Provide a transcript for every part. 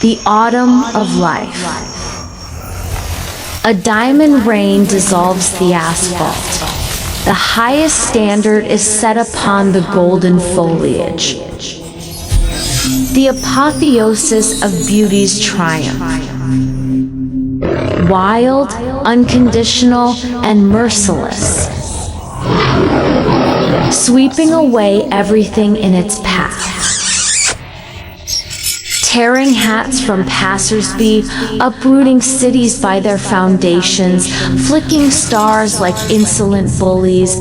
The autumn of life. A diamond rain dissolves the asphalt. The highest standard is set upon the golden foliage. The apotheosis of beauty's triumph. Wild, unconditional, and merciless. Sweeping away everything in its path. Tearing hats from passersby, uprooting cities by their foundations, flicking stars like insolent bullies.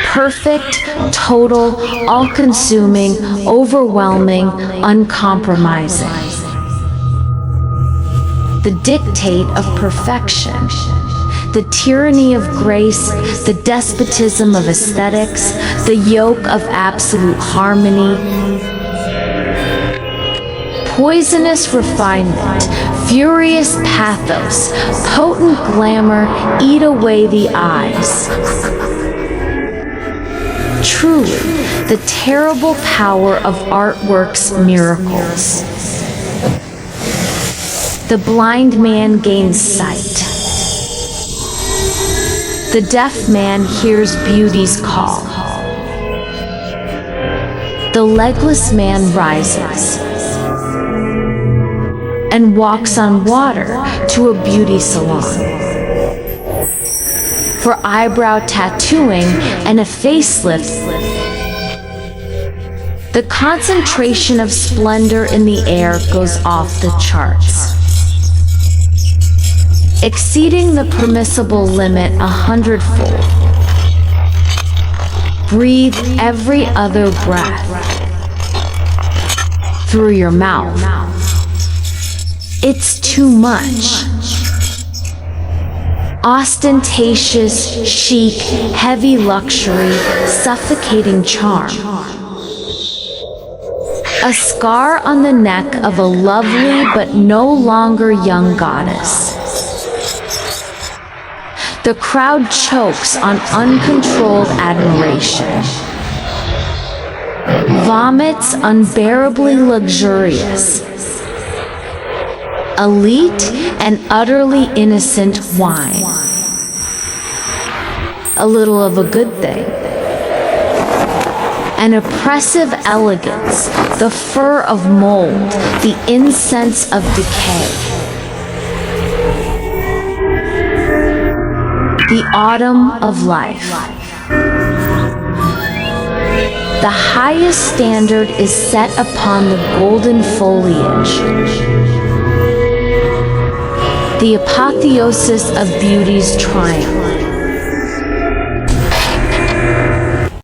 Perfect, total, all-consuming, overwhelming, uncompromising. The dictate of perfection. The tyranny of grace, the despotism of aesthetics, the yoke of absolute harmony. Poisonous refinement, furious pathos, potent glamour eat away the eyes. Truly, the terrible power of artwork's miracles. The blind man gains sight. The deaf man hears beauty's call. The legless man rises and walks on water to a beauty salon. For eyebrow tattooing and a facelift, the concentration of splendor in the air goes off the charts, exceeding the permissible limit 100-fold. Breathe every other breath through your mouth. It's too much. Ostentatious, chic, heavy luxury, suffocating charm. A scar on the neck of a lovely but no longer young goddess. The crowd chokes on uncontrolled admiration. Vomits unbearably luxurious. Elite and utterly innocent wine. A little of a good thing. An oppressive elegance, the fur of mold, the incense of decay. The autumn of life. The highest standard is set upon the golden foliage. The apotheosis of beauty's triumph.